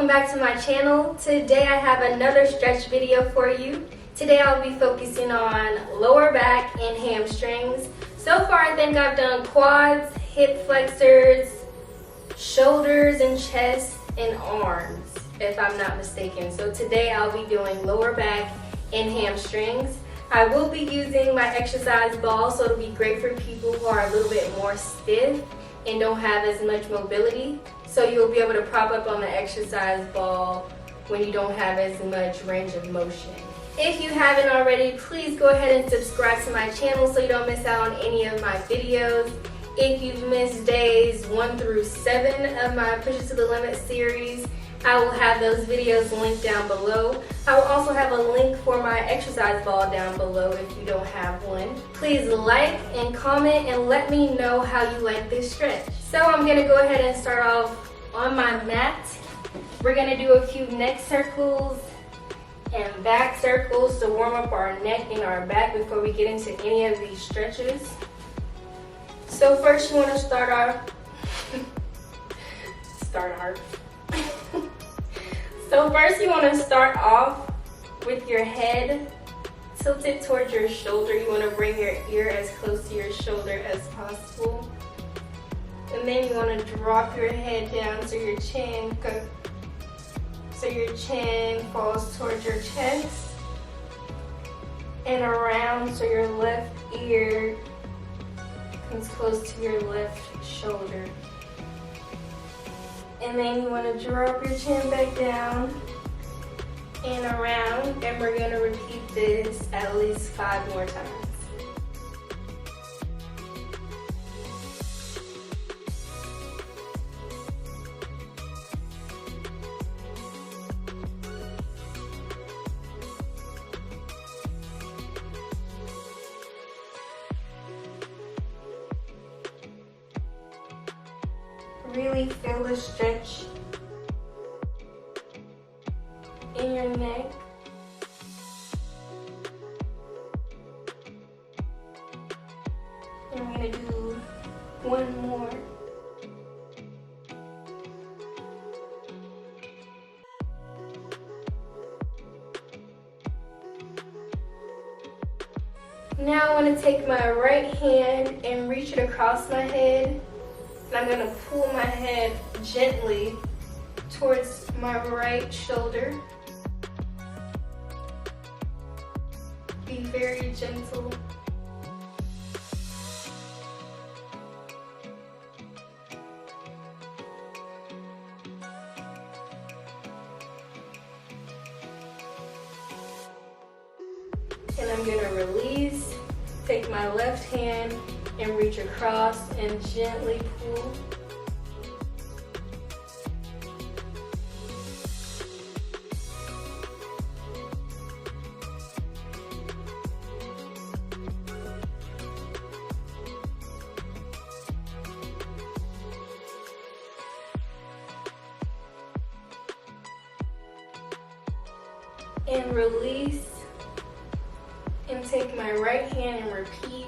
welcome back to my channel. Today I have another stretch video for you. Today I'll be focusing on lower back and hamstrings. So far I think I've done quads, hip flexors, shoulders and chest, and arms, if I'm not mistaken. So today I'll be doing lower back and hamstrings. I will be using my exercise ball, so it'll be great for people who are a little bit more stiff and don't have as much mobility. So you'll be able to prop up on the exercise ball when you don't have as much range of motion. If you haven't already, please go ahead and subscribe to my channel so you don't miss out on any of my videos. If you've missed days 1 through 7 of my Push It to the Limit series, I will have those videos linked down below. I will also have a link for my exercise ball down below if you don't have one. Please like and comment and let me know how you like this stretch. So I'm going to go ahead and start off on my mat. We're going to do a few neck circles and back circles to warm up our neck and our back before we get into any of these stretches. So first you want to start off. So first you want to start off with your head tilted towards your shoulder. You want to bring your ear as close to your shoulder as possible. And then you want to drop your head down so your chin falls towards your chest and around so your left ear comes close to your left shoulder. And then you want to drop your chin back down and around, and we're going to repeat this at least 5 more times. Really feel the stretch in your neck. And I'm going to do one more. Now I want to take my right hand and reach it across my head. And I'm going to pull my head gently towards my right shoulder. Be very gentle. And I'm going to release, take my left hand and reach across and gently pull. And release, and take my right hand and repeat.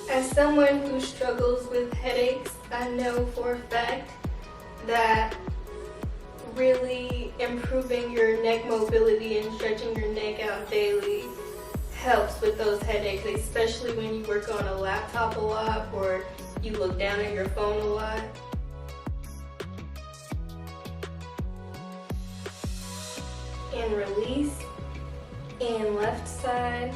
As someone who struggles with headaches, I know for a fact that really improving your neck mobility and stretching your neck out daily helps with those headaches, especially when you work on a laptop a lot or you look down at your phone a lot. And release, and left side.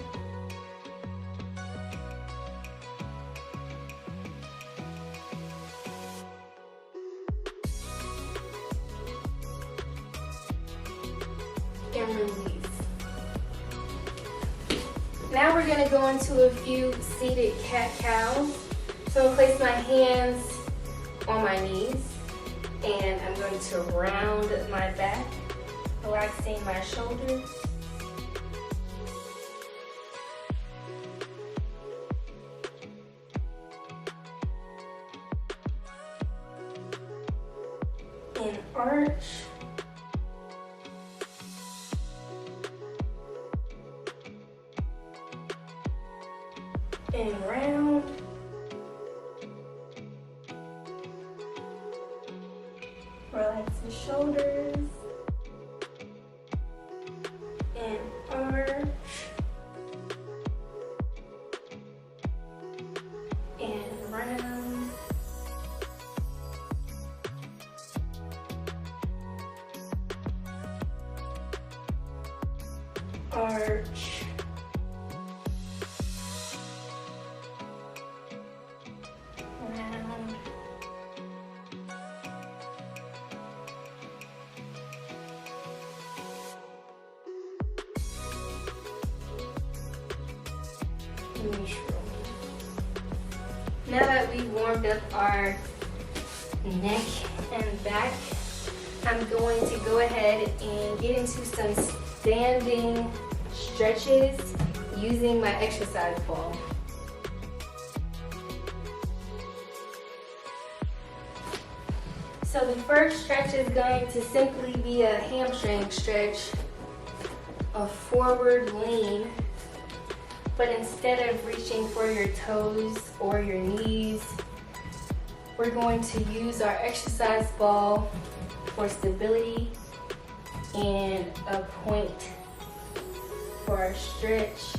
And release. Now we're going to go into a few seated cat-cows. So I'm going to place my hands on my knees and I'm going to round my back, relaxing my shoulders. And arch. And round. Relax the shoulders and arch and round. Arch. Round. Now that we've warmed up our neck and back, I'm going to go ahead and get into some standing stretches using my exercise ball. So the first stretch is going to simply be a hamstring stretch, a forward lean, but instead of reaching for your toes or your knees, we're going to use our exercise ball for stability and a point for our stretch.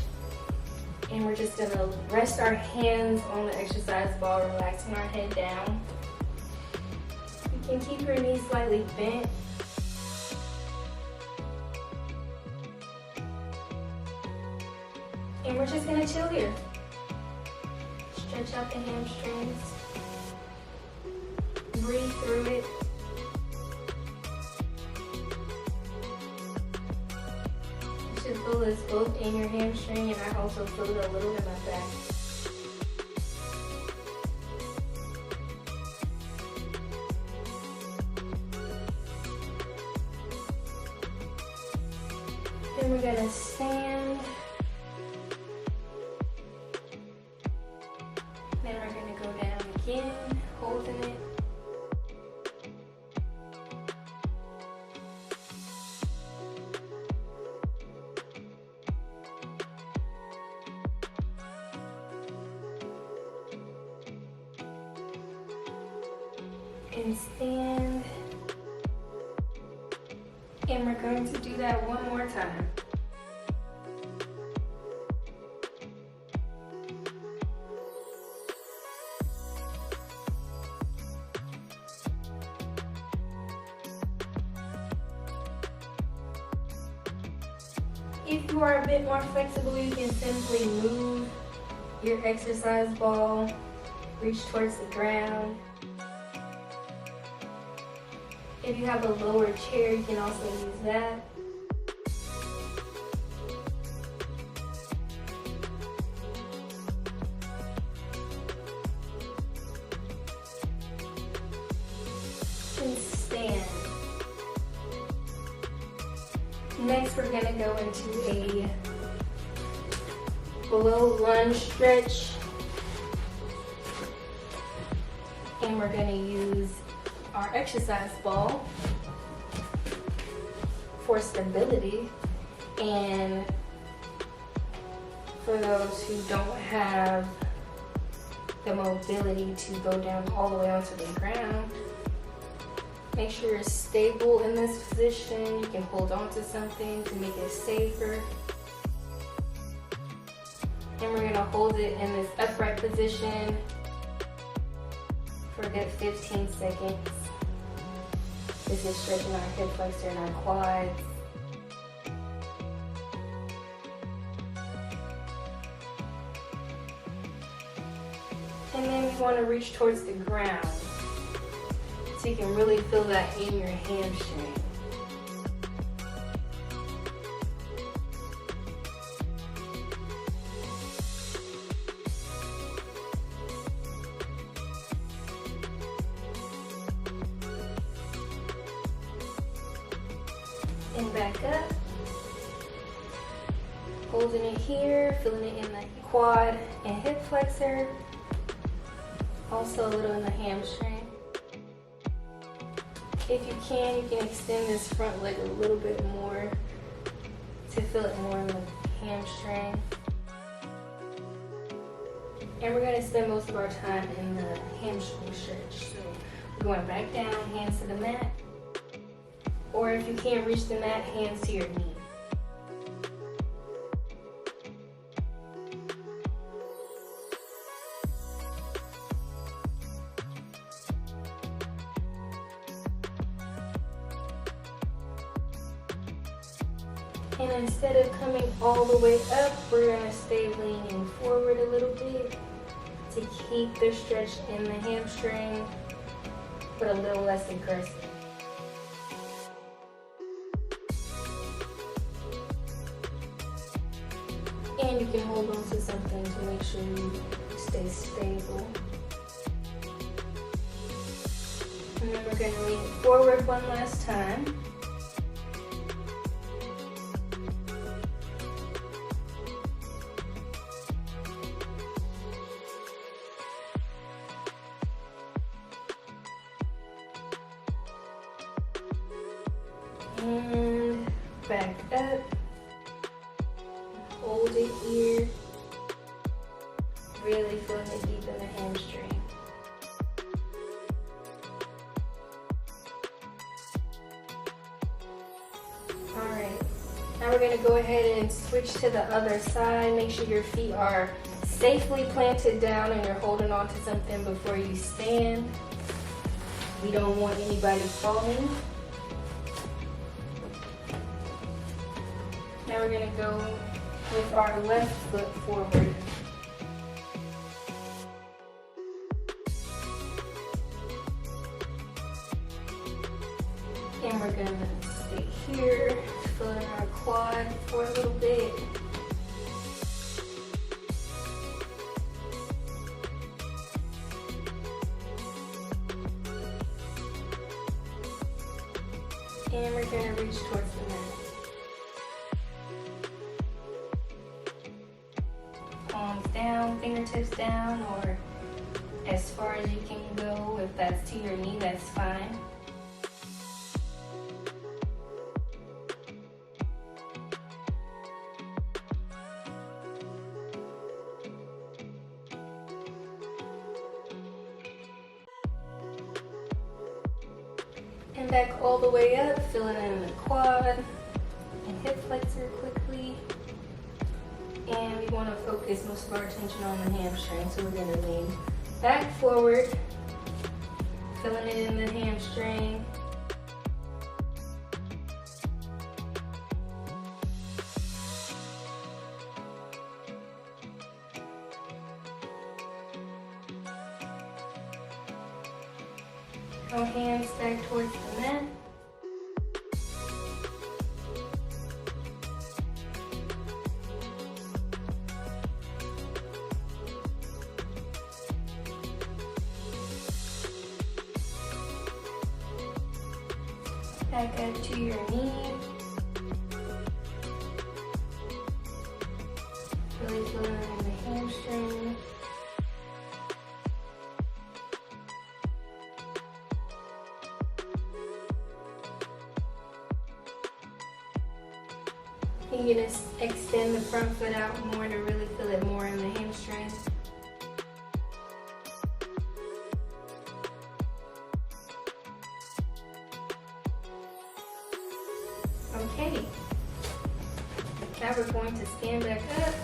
And we're just gonna rest our hands on the exercise ball, relaxing our head down. You can keep your knees slightly bent. And we're just gonna chill here. Stretch out the hamstrings. Breathe through it. You should feel this both in your hamstring, and I also feel it a little in my back. Then we're gonna stand. Then we're gonna go down again, holding it. And stand. And we're going to do that one more time. If you are a bit more flexible, you can simply move your exercise ball, reach towards the ground. If you have a lower chair, you can also use that. And stand. Next, we're gonna go into a below lunge stretch. And we're gonna use our exercise ball for stability, and for those who don't have the mobility to go down all the way onto the ground, make sure you're stable in this position. You can hold on to something to make it safer. And we're gonna hold it in this upright position for a good 15 seconds. This is stretching our hip flexor and our quads. And then you want to reach towards the ground so you can really feel that in your hamstring. And back up, holding it here, feeling it in the quad and hip flexor, also a little in the hamstring. If you can extend this front leg a little bit more to feel it more in the hamstring. And we're going to spend most of our time in the hamstring stretch. So Going back down, hands to the mat. Or if you can't reach the mat, hands to your knee. And instead of coming all the way up, we're gonna stay leaning forward a little bit to keep the stretch in the hamstring, but a little less aggressive. And you can hold on to something to make sure you stay stable. And then we're gonna lean forward one last time. And back up, hold it here, really feeling it deep in the hamstring. Alright, now we're going to go ahead and switch to the other side. Make sure your feet are safely planted down and you're holding on to something before you stand. We don't want anybody falling. Now we're going to go with our left foot forward. And we're going to stay here, filling our quad for a little bit. And we're going to reach towards the mat. Palms down, fingertips down, or as far as you can go. If that's to your knee, that's fine. And back all the way up, filling in the quad and hip flexor quickly. And we want to focus most of our attention on the hamstring, so we're going to lean back forward, filling it in the hamstring. Our hands back towards the mat. Back up to your knee. Really feeling in the hamstring. You're going to extend the front foot out more to really feel it more in the hamstring. Okay, now we're going to stand back up.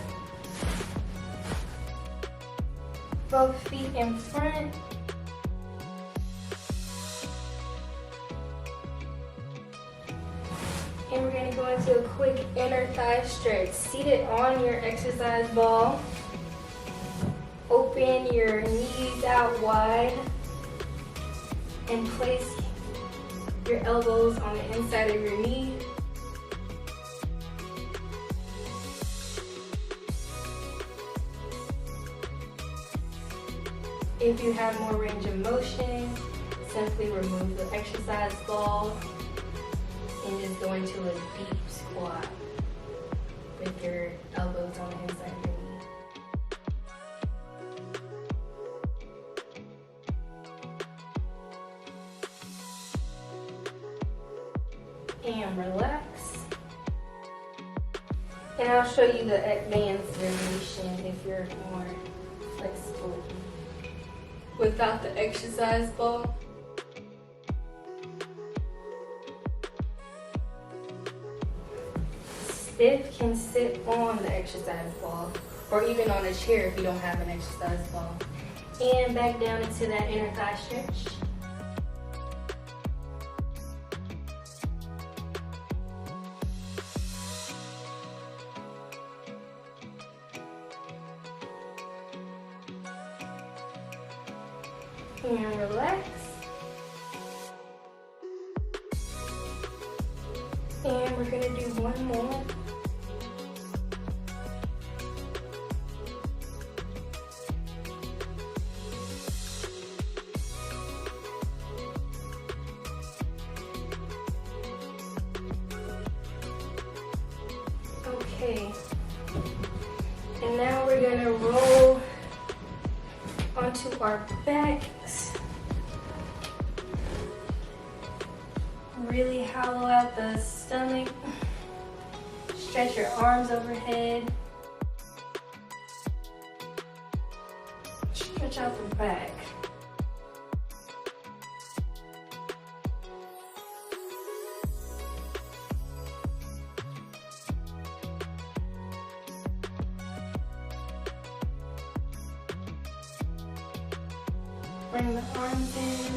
Both feet in front. And we're going to go into a quick inner thigh stretch. Seated on your exercise ball. Open your knees out wide and place your elbows on the inside of your knee. If you have more range of motion, simply remove the exercise ball and just go into a deep squat with your elbows on the inside of your knee. And relax. And I'll show you the advanced variation if you're more flexible without the exercise ball. fifth can sit on the exercise ball, or even on a chair if you don't have an exercise ball. And back down into that inner thigh stretch. And relax. And we're gonna do one more. Okay. And now we're gonna roll onto our backs. Really hollow out the stomach. Stretch your arms overhead. Stretch out the back. Bring the arms in.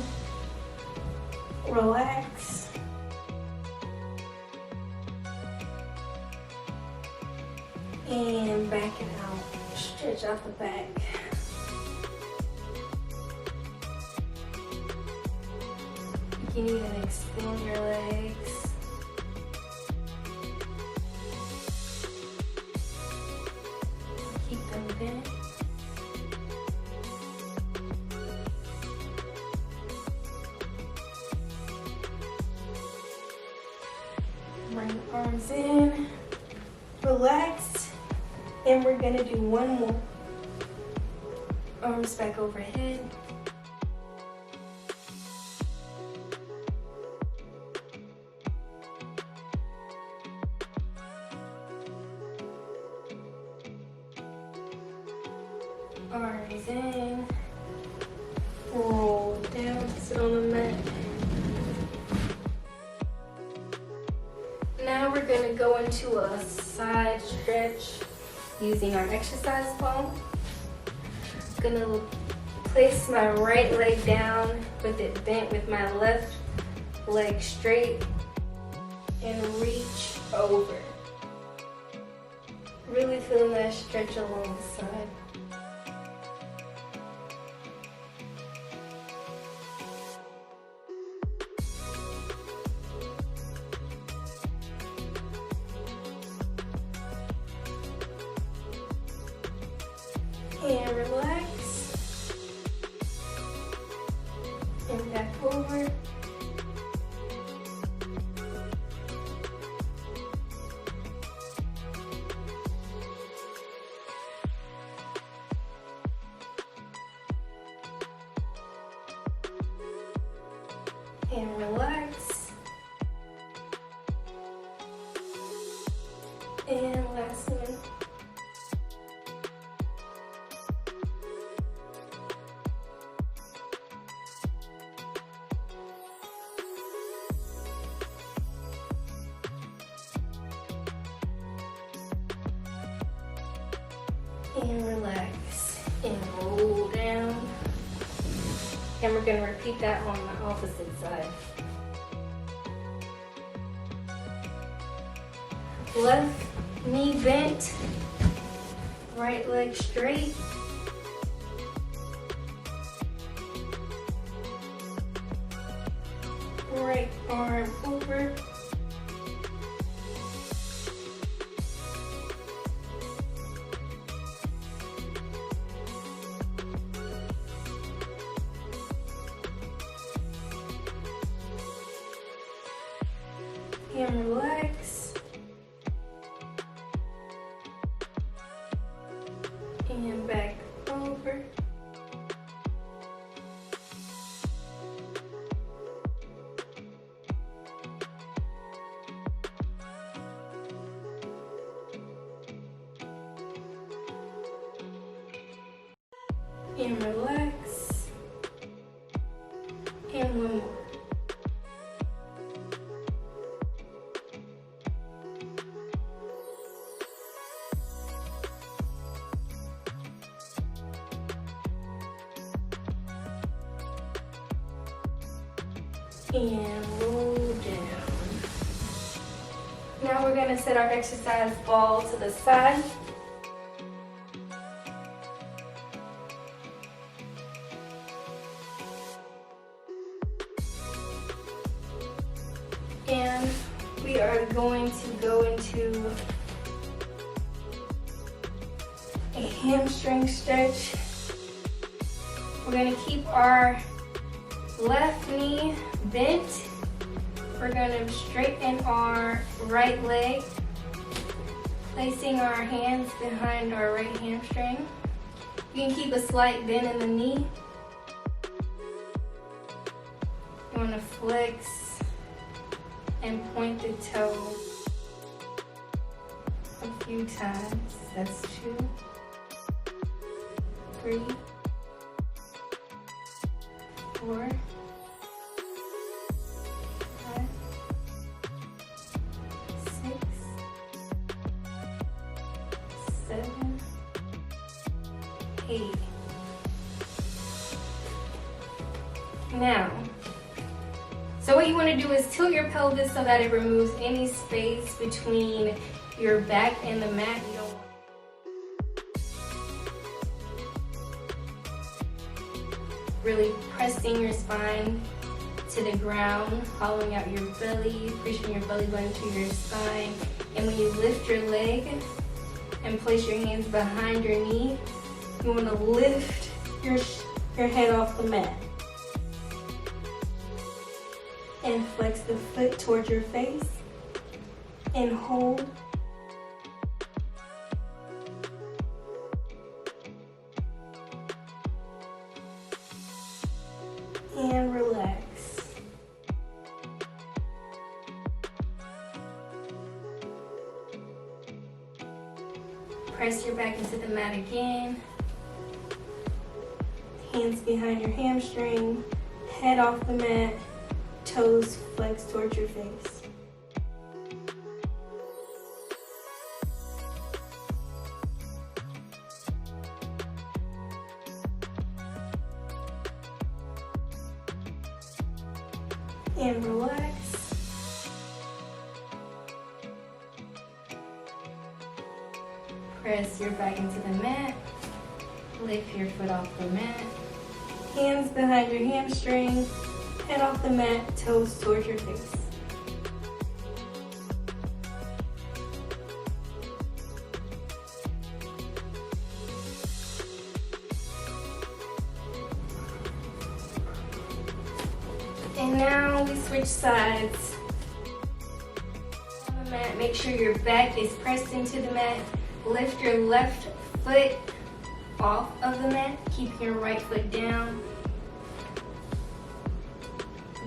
Relax. And back it out. Stretch out the back. You can even extend your legs. Keep them bent. Bring the arms in. Relax. And we're gonna do one more. Arms back overhead. Arms in. Roll down, sit on the mat. Now we're gonna go into a side stretch using our exercise ball. Gonna place my right leg down with it bent with my left leg straight and reach over. Really feeling that stretch along the side. And relax. And back over. And relax. And last one. And relax and roll down. And we're going to repeat that on the opposite side. Left knee bent, right leg straight. Right arm over. And relax. And back over. And relax. And one more. and roll down. Now we're gonna set our exercise ball to the side. And we are going to go into a hamstring stretch. We're gonna keep our left knee bent. We're gonna straighten our right leg, placing our hands behind our right hamstring. You can keep a slight bend in the knee. You wanna flex and point the toe a few times. That's 2, 3, 4, 5, 6, 7, 8. Now, so what you want to do is tilt your pelvis so that it removes any space between your back and the mat. You don't want really pressing your spine to the ground, hollowing out your belly, pushing your belly button to your spine. And when you lift your leg and place your hands behind your knee, you want to lift your head off the mat. And flex the foot towards your face and hold. And relax. Press your back into the mat again. Hands behind your hamstring, head off the mat. Toes flex towards your face. And relax. Press your back into the mat. Lift your foot off the mat. Hands behind your hamstring. Head off the mat, toes towards your face. And now we switch sides. On the mat, make sure your back is pressed into the mat. Lift your left foot off of the mat. Keep your right foot down.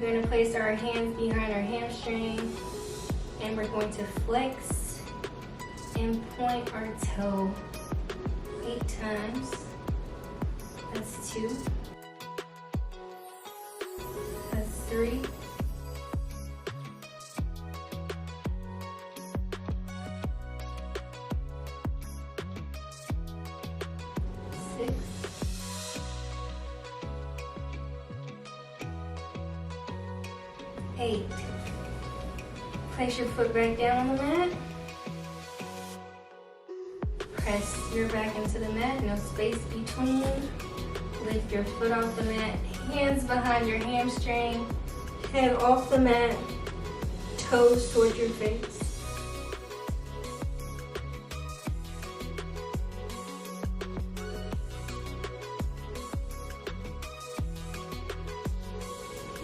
We're going to place our hands behind our hamstring and we're going to flex and point our toe 8 times. That's 2. That's 3. 6. 8. Place your foot back down on the mat. Press your back into the mat, no space between. Lift your foot off the mat, hands behind your hamstring, head off the mat, toes towards your face.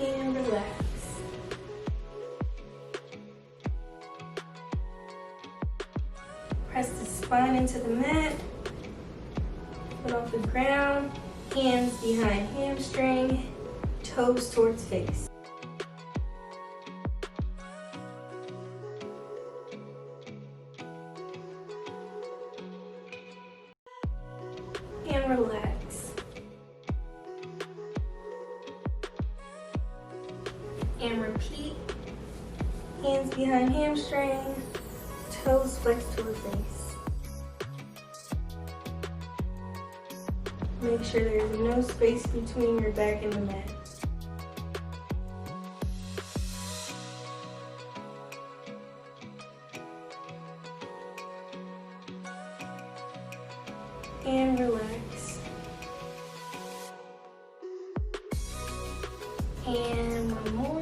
And relax. Press the spine into the mat, foot off the ground, hands behind hamstring, toes towards face. And relax. And repeat. Hands behind hamstring, toes flexed toward face. Make sure there's no space between your back and the mat. and relax. And one more.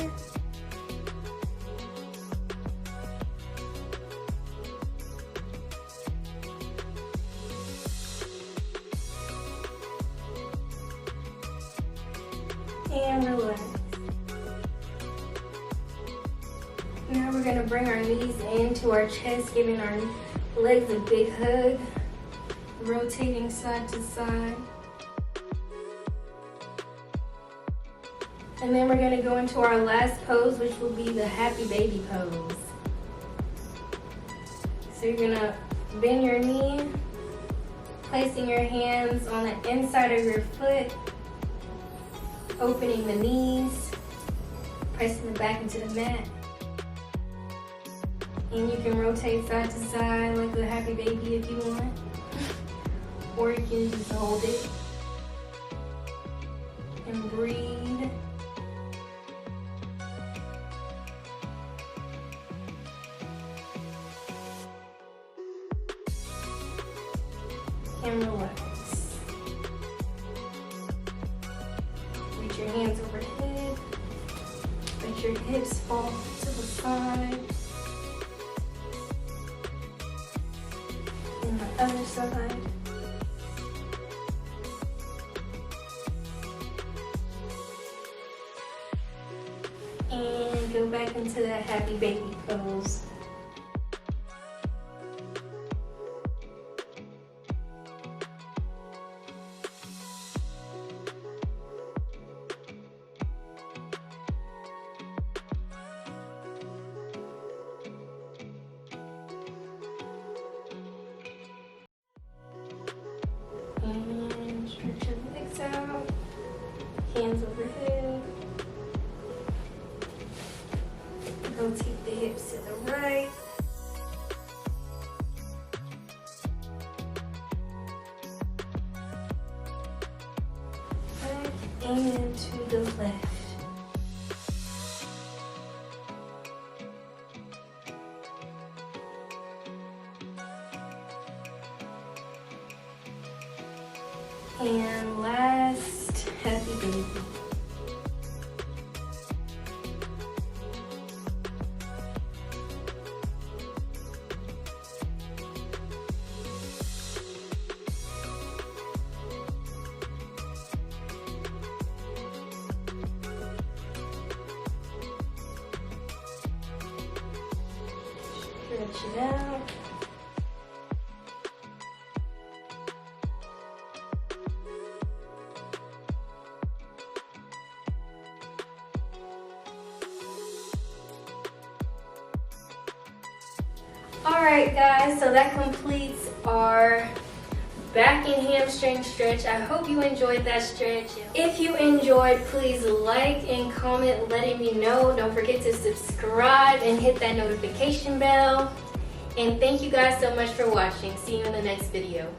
And relax. Now we're going to bring our knees into our chest, giving our legs a big hug, rotating side to side. And then we're going to go into our last pose, which will be the happy baby pose. So you're going to bend your knee, placing your hands on the inside of your foot, opening the knees, pressing the back into the mat. And you can rotate side to side like the happy baby if you want. Or you can just hold it and breathe. And relax. Reach your hands overhead. Let your hips fall to the side. And the other side. And go back into that happy baby pose. And stretch your legs out, hands overhead. Rotate the hips to the right. Back and to the left. And last, happy baby. Stretch it out. Alright guys, so that completes our back and hamstring stretch. I hope you enjoyed that stretch. If you enjoyed, please like and comment letting me know. Don't forget to subscribe and hit that notification bell. And thank you guys so much for watching. See you in the next video.